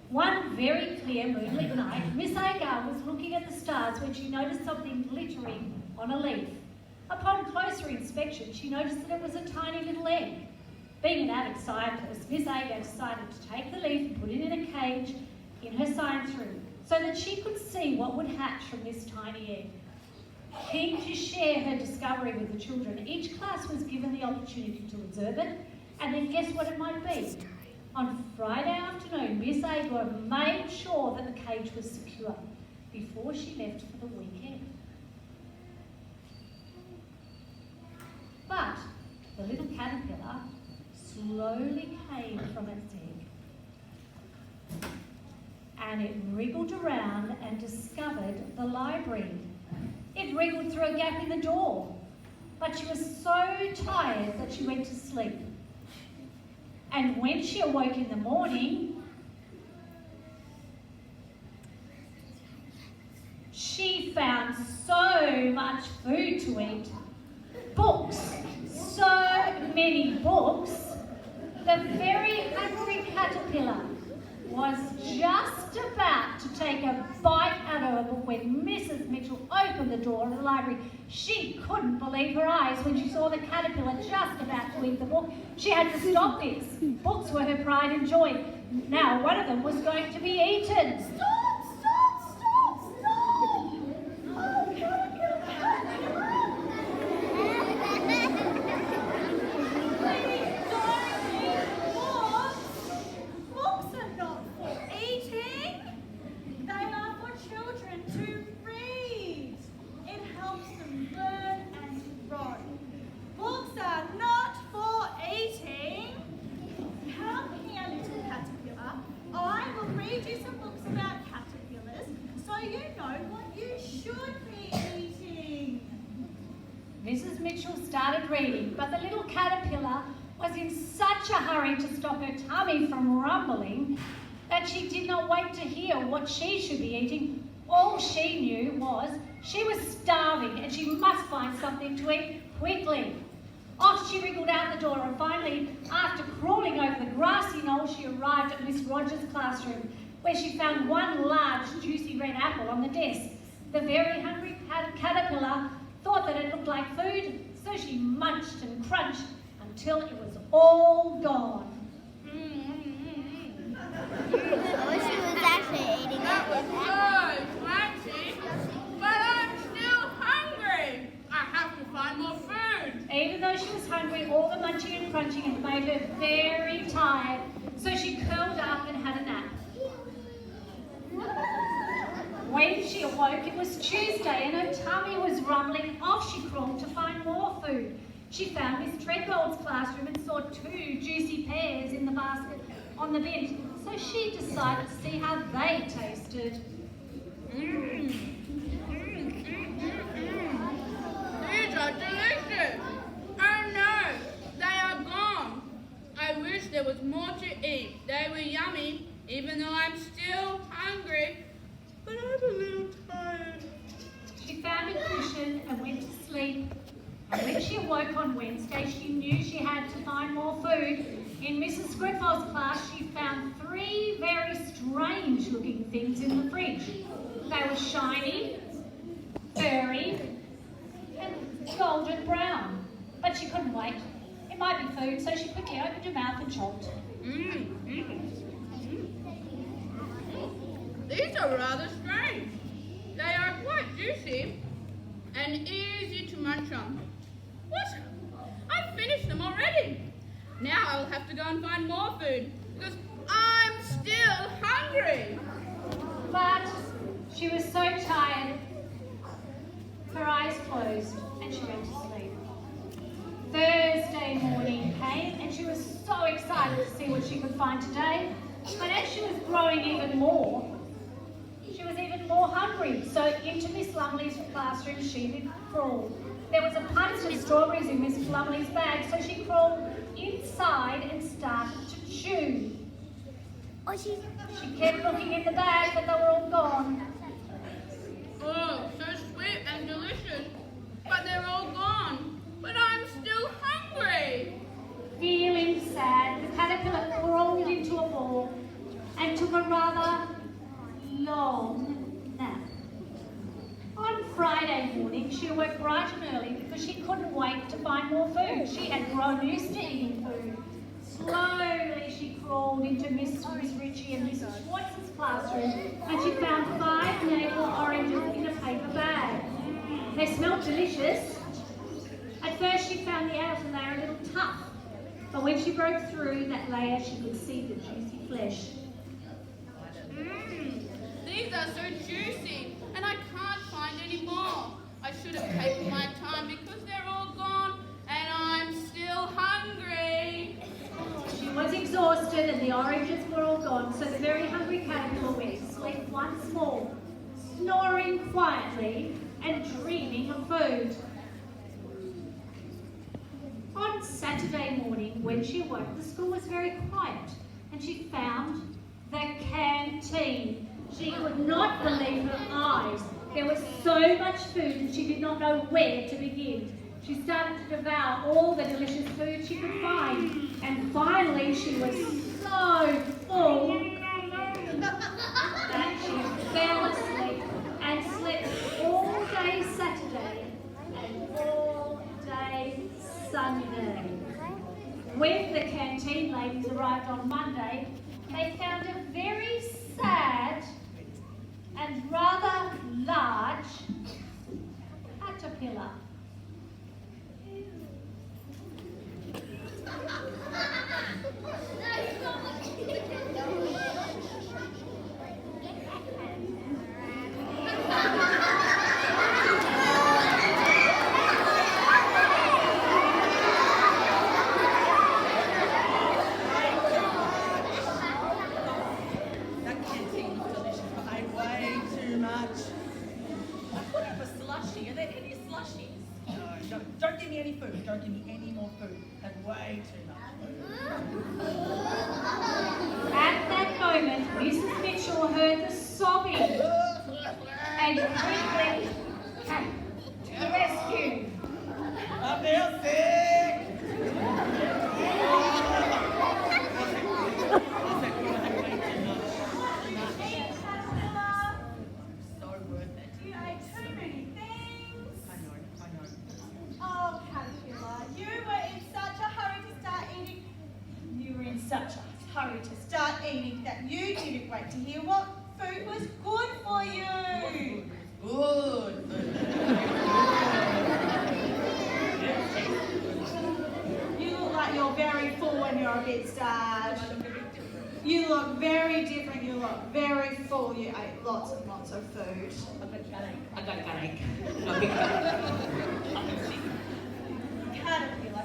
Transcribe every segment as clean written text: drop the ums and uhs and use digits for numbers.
One very clear moonlit night, Miss Agar was looking at the stars when she noticed something glittering on a leaf. Upon closer inspection, she noticed that it was a tiny little egg. Being an avid scientist, Miss Agar decided to take the leaf and put it in a cage in her science room so that she could see what would hatch from this tiny egg. Keen to share her discovery with the children, each class was given the opportunity to observe it and then guess what it might be. On Friday afternoon, Miss Agar made sure that the cage was secure before she left for the weekend. But the little caterpillar slowly came from its egg and it wriggled around and discovered the library. It wriggled through a gap in the door, but she was so tired that she went to sleep. And when she awoke in the morning, she found so much food to eat. Books, so many books. The very hungry caterpillar was just about to take a bite out of a book when Mrs. Mitchell opened the door of the library. She couldn't believe her eyes when she saw the caterpillar just about to eat the book. She had to stop this. Books were her pride and joy. Now one of them was going to be eaten. Stop! Stop! Stop! Stop! Oh, caterpillar! Please don't eat books. Books are not for eating. They are for children to read. It helps them learn and grow. Books are not for eating. Come here, little caterpillar. I will read you some books about caterpillars so you know what you should be eating. Mrs. Mitchell started reading, but the little caterpillar was in such a hurry to stop her tummy from rumbling that she did not wait to hear what she should be eating. All she knew was she was starving and she must find something to eat quickly. Off she wriggled out the door and finally, after crawling over the grassy knoll, she arrived at Miss Rogers' classroom where she found one large juicy red apple on the desk. The very hungry caterpillar thought that it looked like food, so she munched and crunched until it was all gone. Oh, she was actually eating That was it. so crunchy, but I'm still hungry. I have to find more food. Even though she was hungry, all the munching and crunching had made her very tired, so she curled up and had a nap. When she awoke, it was Tuesday and her tummy was rumbling. Off she crawled to find more food. She found Miss Treadgold's classroom and saw 2 juicy pears in the basket on the bench, so she decided to see how they tasted. These are delicious. Oh no, they are gone. I wish there was more to eat. They were yummy, even though I'm still hungry. But I'm a little tired. She found a cushion and went to sleep. And when she awoke on Wednesday, she knew she had to find more food. In Mrs. Scritfall's class, she found 3 very strange-looking things in the fridge. They were shiny, furry, and golden brown. But she couldn't wait. It might be food, so she quickly opened her mouth and chomped. These are rather strange. They are quite juicy and easy to munch on. What? I've finished them already. Now I'll have to go and find more food because I'm still hungry. But she was so tired, her eyes closed and she went to sleep. Thursday morning came and she was so excited to see what she could find today. But as she was growing even more, she was even more hungry. So into Miss Lumley's classroom she did crawl. There was a punch of strawberries in Miss Lumley's bag, so she crawled inside and started to chew. Oh, she Kept looking in the bag, but they were all gone. Oh, so sweet and delicious. But they're all gone. But I'm still hungry. Feeling sad, the caterpillar crawled into a ball, and to took a rather long nap. On Friday morning, she awoke bright and early because she couldn't wait to find more food. She had grown used to eating food. Slowly, she crawled into Miss Ritchie and Mrs. Schwartz's classroom, and she found 5 navel oranges in a paper bag. They smelled delicious. At first, she found the outer layer a little tough, but when she broke through that layer, she could see the juicy flesh. These are so juicy, and I can't find any more. I should have taken my time because they're all gone, and I'm still hungry. She was exhausted and the oranges were all gone, so the very hungry caterpillar went to sleep once more, snoring quietly and dreaming of food. On Saturday morning, when she awoke, the school was very quiet, and she found the canteen. She could not believe her eyes. There was so much food and she did not know where to begin. She started to devour all the delicious food she could find, and finally she was so full that she fell asleep and slept all day Saturday and all day Sunday. When the canteen ladies arrived on Monday, they found a very sad and rather large caterpillar. Don't give me any food. Don't give me any more food. Had way too much food. At that moment, Mrs. Mitchell heard the sobbing and quickly came to the rescue. I'm now sick. So worth it. You ate too many things. I know. Oh, Caterpillar, you were in such a hurry to start eating. You were in such a hurry to start eating that you didn't wait to hear what food was good for you. Good. You look like you're very full when you're a bit sad. You look very different. You look very full. You ate lots and lots of food. I got a headache. No, big headache.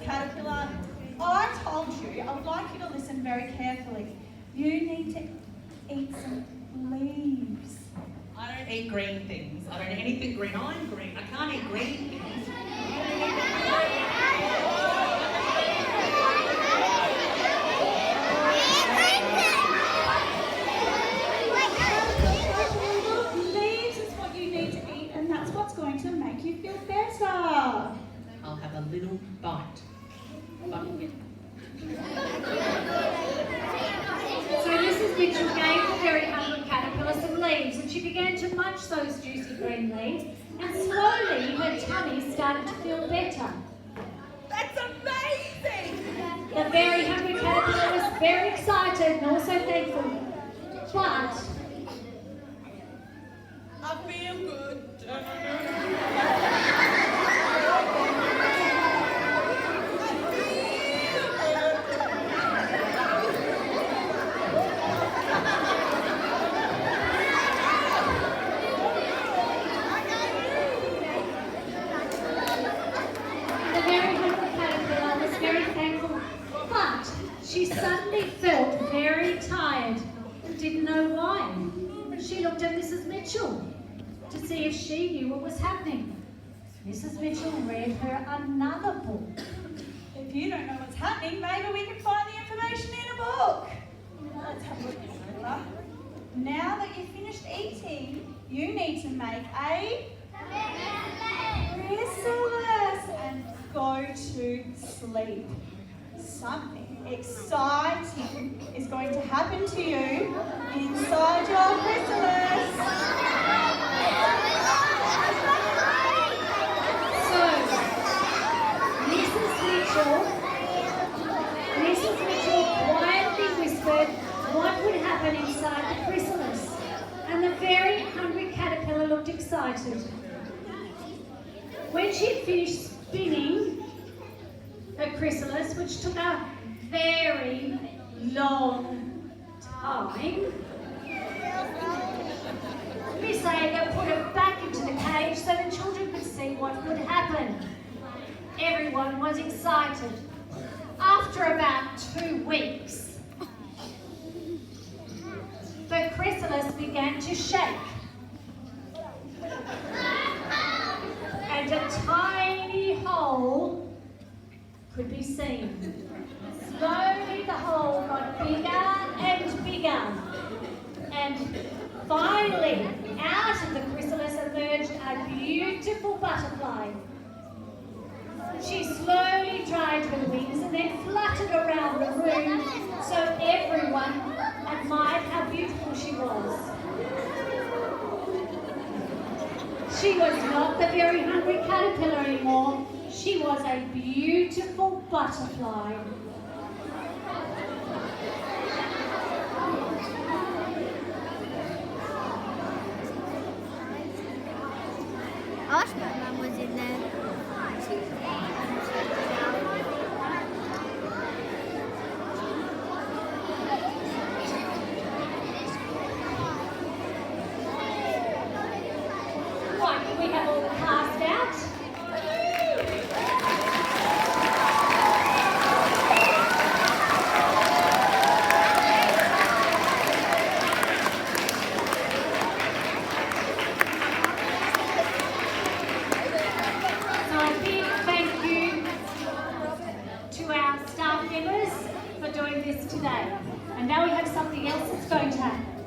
Caterpillar, I told you, I would like you to listen very carefully. You need to eat some leaves. I don't eat green things. I don't eat anything green. I'm green. I can't eat green things. Leaves is what you need to eat, and that's what's going to make you feel better. I'll have a little bite. So Mrs. Mitchell gave the very hungry caterpillar some leaves, and she began to munch those juicy green leaves, and slowly her tummy started to feel better. That's amazing! The very hungry caterpillar was very excited and also thankful. But I feel good. the very hungry caterpillar was very thankful. But she suddenly felt very tired and didn't know why. She looked at Mrs. Mitchell to see if she knew what was happening. Mrs. Mitchell read her another book. If you don't know what's happening, maybe we can find the information in a book. Let's have a look, Caterpillar. Now that you've finished eating, you need to make a chrysalis and go to sleep. Something exciting is going to happen to you in what would happen inside the chrysalis, and the very hungry caterpillar looked excited. When she'd finished spinning her chrysalis, which took a very long time, Miss Aga put it back into the cage so the children could see what would happen. Everyone was excited. After about 2 weeks, the chrysalis began to shake, and a tiny hole could be seen. Slowly the hole got bigger and bigger, and finally out of the chrysalis emerged a beautiful butterfly. She slowly dried her wings and then fluttered around the room so everyone admired how beautiful she was. She was not the very hungry caterpillar anymore. She was a beautiful butterfly. I wish my mum was in there. Right, can we have all the cast out? So a big thank you to our staff members for doing this today. And now we have something else that's going to happen.